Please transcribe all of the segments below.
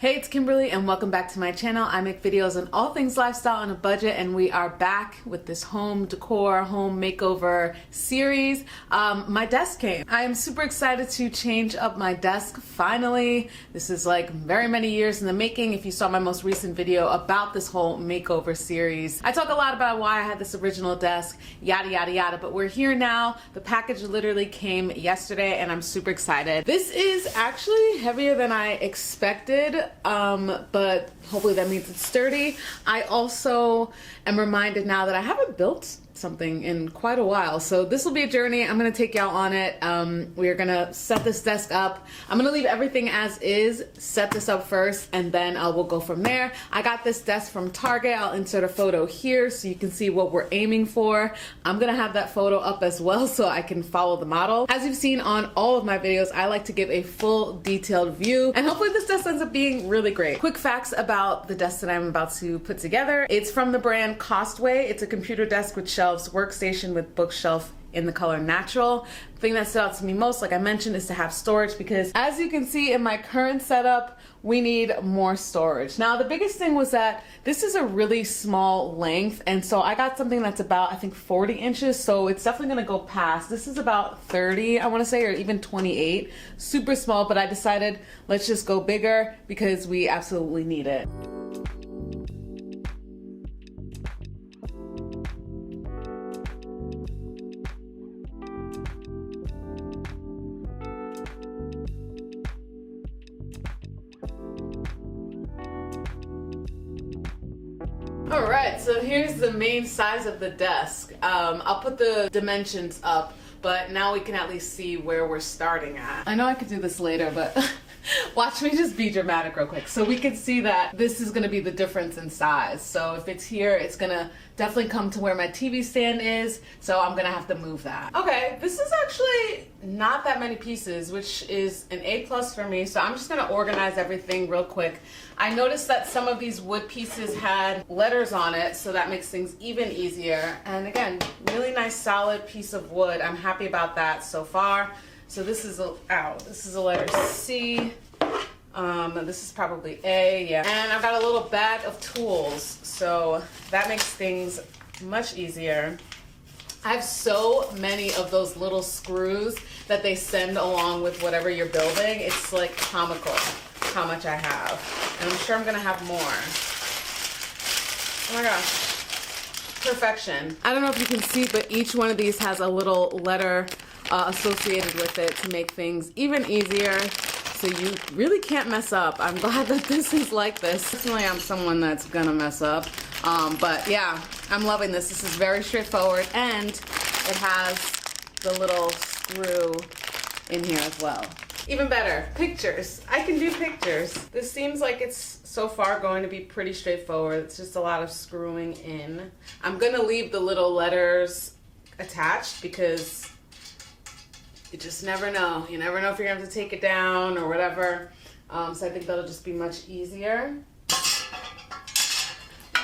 Hey, it's Kimberlee and welcome back to my channel. I make videos on all things lifestyle on a budget, and we are back with this home decor, home makeover series. My desk came. I am super excited to change up my desk finally. This is like very many years in the making. If you saw my most recent video about this whole makeover series, I talk a lot about why I had this original desk, yada yada yada, but we're here now. The package literally came yesterday and I'm super excited. This is actually heavier than I expected. But hopefully that means it's sturdy. I also am reminded now that I haven't built something in quite a while, so this will be a journey. I'm gonna take y'all on it. We are gonna set this desk up. I'm gonna leave everything as is, set this up first, and then we'll go from there. I got this desk from Target. I'll insert a photo here so you can see what we're aiming for. I'm gonna have that photo up as well so I can follow the model. As you've seen on all of my videos, I like to give a full detailed view, and hopefully this desk ends up being really great. Quick facts about the desk that I'm about to put together. It's from the brand Costway. It's a computer desk with shelves, workstation with bookshelf in the color natural. The thing that stood out to me most, like I mentioned, is to have storage, because as you can see in my current setup, we need more storage. Now, the biggest thing was that this is a really small length, and so I got something that's about, I think, 40 inches, so it's definitely gonna go past. This is about 30, I wanna say, or even 28. Super small, but I decided let's just go bigger because we absolutely need it. All right, so here's the main size of the desk. I'll put the dimensions up, but now we can at least see where we're starting at. I know I could do this later, but watch me just be dramatic real quick. So we can see that this is gonna be the difference in size. So if it's here, it's gonna definitely come to where my TV stand is, so I'm gonna have to move that. Okay, this is actually not that many pieces, which is an A+ for me, so I'm just gonna organize everything real quick. I noticed that some of these wood pieces had letters on it, so that makes things even easier. And again, really nice solid piece of wood. I'm happy about that so far. So this is a letter C. This is probably A, yeah. And I've got a little bag of tools, so that makes things much easier. I have so many of those little screws that they send along with whatever you're building. It's like comical how much I have. And I'm sure I'm gonna have more. Oh my gosh, perfection. I don't know if you can see, but each one of these has a little letter associated with it to make things even easier, so you really can't mess up. I'm glad that this is like this. Personally, I'm someone that's gonna mess up, but yeah, I'm loving this. This is very straightforward, and it has the little screw in here as well. Even better, pictures. I can do pictures. This seems like it's so far going to be pretty straightforward. It's just a lot of screwing in. I'm gonna leave the little letters attached because you just never know. You never know if you're gonna have to take it down or whatever. So I think that'll just be much easier.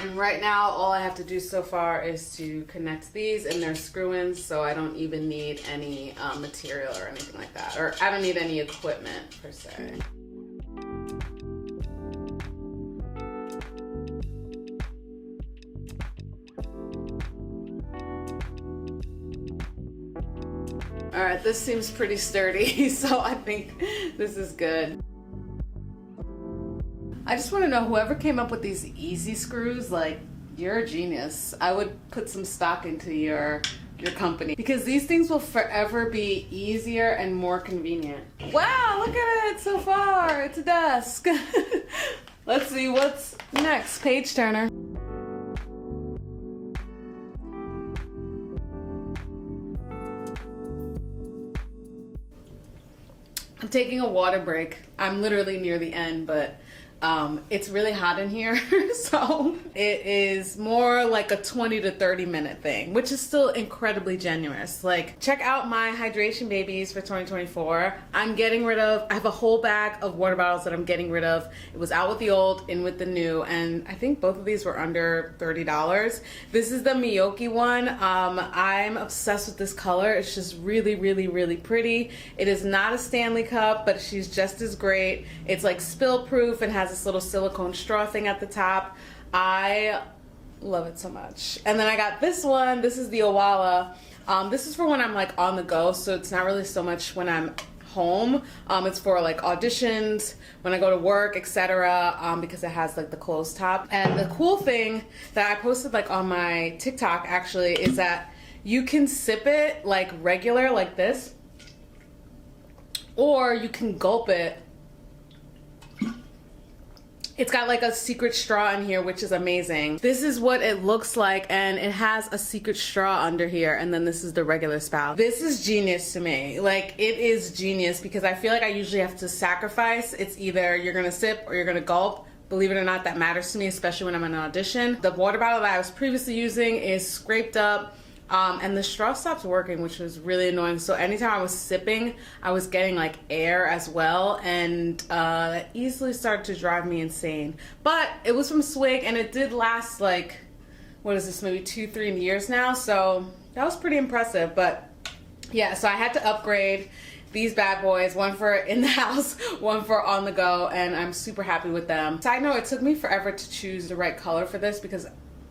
And right now, all I have to do so far is to connect these, and they're screw-ins, so I don't even need any material or anything like that. Or I don't need any equipment, per se. All right, this seems pretty sturdy, so I think this is good. I just want to know, whoever came up with these easy screws, like, you're a genius. I would put some stock into your company, because these things will forever be easier and more convenient. Wow, look at it so far. It's a desk. Let's see what's next. Page turner. I'm taking a water break. I'm literally near the end, but it's really hot in here, so it is more like a 20 to 30 minute thing, which is still incredibly generous. Like, check out my hydration babies for 2024. I'm getting rid of, I have a whole bag of water bottles that I'm getting rid of. It was out with the old, in with the new, and I think both of these were under $30. This is the Makeover one. I'm obsessed with this color. It's just really, really, really pretty. It is not a Stanley cup, but she's just as great. It's like spill proof and has this little silicone straw thing at the top. I love it so much. And then I got this one. This is the Owala. This is for when I'm like on the go, so it's not really so much when I'm home. It's for like auditions, when I go to work, etc. Because it has like the closed top. And the cool thing that I posted like on my TikTok actually is that you can sip it like regular, like this, or you can gulp it. It's got like a secret straw in here, which is amazing. This is what it looks like, and it has a secret straw under here, and then this is the regular spout. This is genius to me. Like, it is genius because I feel like I usually have to sacrifice. It's either you're gonna sip or you're gonna gulp. Believe it or not, that matters to me, especially when I'm in an audition. The water bottle that I was previously using is scraped up. And the straw stopped working, which was really annoying. So anytime I was sipping, I was getting like air as well, and that easily started to drive me insane. But it was from Swig, and it did last like, what is this, maybe 2-3 years now. So that was pretty impressive. But yeah, so I had to upgrade these bad boys, one for in the house, one for on the go, and I'm super happy with them. Side note, it took me forever to choose the right color for this because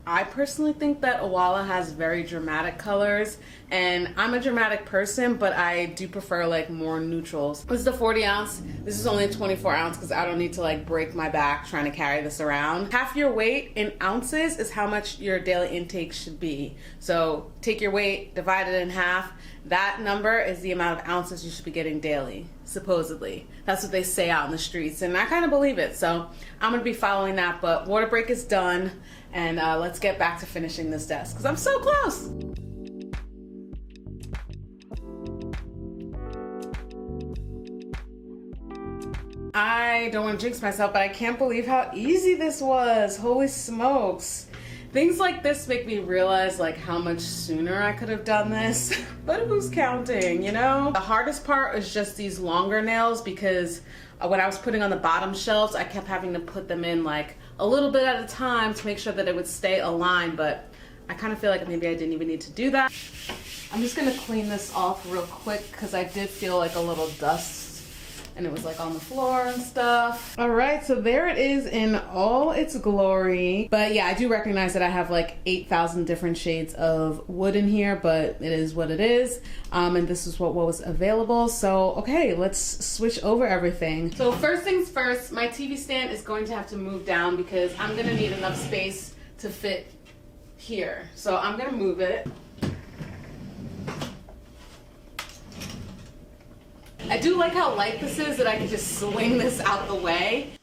I personally think that Owala has very dramatic colors, and I'm a dramatic person, but I do prefer like more neutrals. This is the 40 ounce. This is only a 24 ounce because I don't need to like break my back trying to carry this around. Half your weight in ounces is how much your daily intake should be. So take your weight, divide it in half. That number is the amount of ounces you should be getting daily, supposedly. That's what they say out in the streets, and I kind of believe it. So I'm gonna be following that, but water break is done. And let's get back to finishing this desk because I'm so close. I don't want to jinx myself, but I can't believe how easy this was. Holy smokes. Things like this make me realize like how much sooner I could have done this, but who's counting, you know? The hardest part is just these longer nails because when I was putting on the bottom shelves, I kept having to put them in like a little bit at a time to make sure that it would stay aligned, but I kind of feel like maybe I didn't even need to do that. I'm just gonna clean this off real quick because I did feel like a little dust and it was like on the floor and stuff. All right, so there it is in all its glory. But yeah, I do recognize that I have like 8,000 different shades of wood in here, but it is what it is. And this is what was available. So, okay, let's switch over everything. So first things first, my TV stand is going to have to move down because I'm gonna need enough space to fit here. So I'm gonna move it. I do like how light this is, that I can just swing this out the way.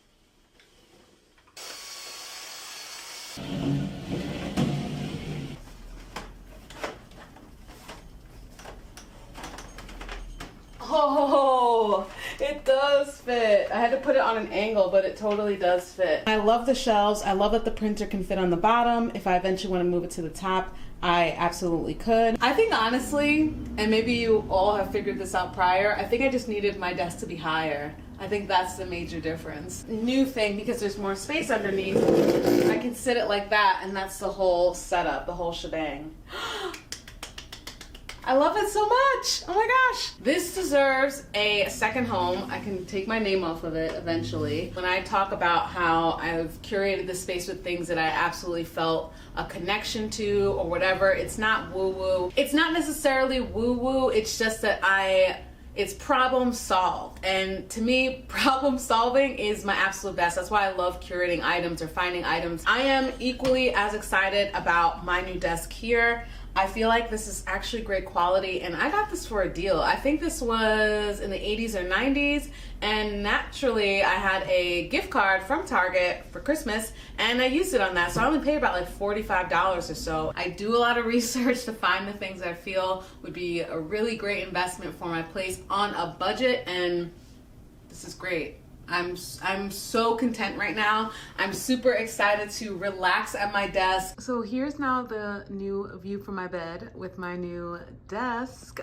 Oh, it does fit. I had to put it on an angle, but it totally does fit. I love the shelves. I love that the printer can fit on the bottom. If I eventually want to move it to the top, I absolutely could. I think honestly, and maybe you all have figured this out prior, I think I just needed my desk to be higher. I think that's the major difference. New thing, because there's more space underneath, I can sit it like that, and that's the whole setup, the whole shebang. I love it so much. Oh my gosh. This deserves a second home. I can take my name off of it eventually. When I talk about how I've curated the space with things that I absolutely felt a connection to or whatever, it's not woo-woo. It's not necessarily woo-woo. It's just that it's problem solved. And to me, problem solving is my absolute best. That's why I love curating items or finding items. I am equally as excited about my new desk here. I feel like this is actually great quality, and I got this for a deal. I think this was in the 80s or 90s, and naturally I had a gift card from Target for Christmas, and I used it on that, so I only paid about like $45 or so. I do a lot of research to find the things I feel would be a really great investment for my place on a budget, and this is great. I'm so content right now. I'm super excited to relax at my desk. So here's now the new view from my bed with my new desk.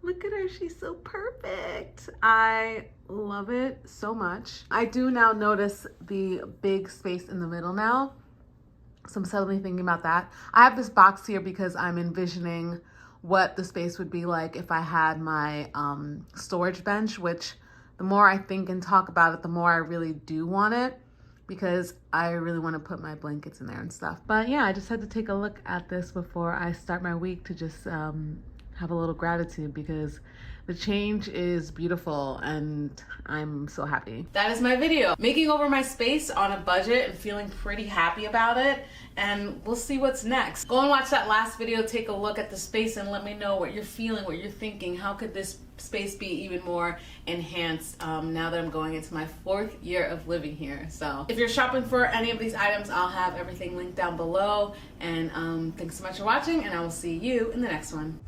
Look at her, she's so perfect. I love it so much. I do now notice the big space in the middle now. So I'm suddenly thinking about that. I have this box here because I'm envisioning what the space would be like if I had my storage bench, which the more I think and talk about it, the more I really do want it. because I really want to put my blankets in there and stuff. But yeah, I just had to take a look at this before I start my week to just have a little gratitude, because the change is beautiful and I'm so happy. That is my video. Making over my space on a budget and feeling pretty happy about it. And we'll see what's next. Go and watch that last video, take a look at the space and let me know what you're feeling, what you're thinking. How could this space be even more enhanced now that I'm going into my 4th year of living here? So if you're shopping for any of these items, I'll have everything linked down below. And thanks so much for watching, and I will see you in the next one.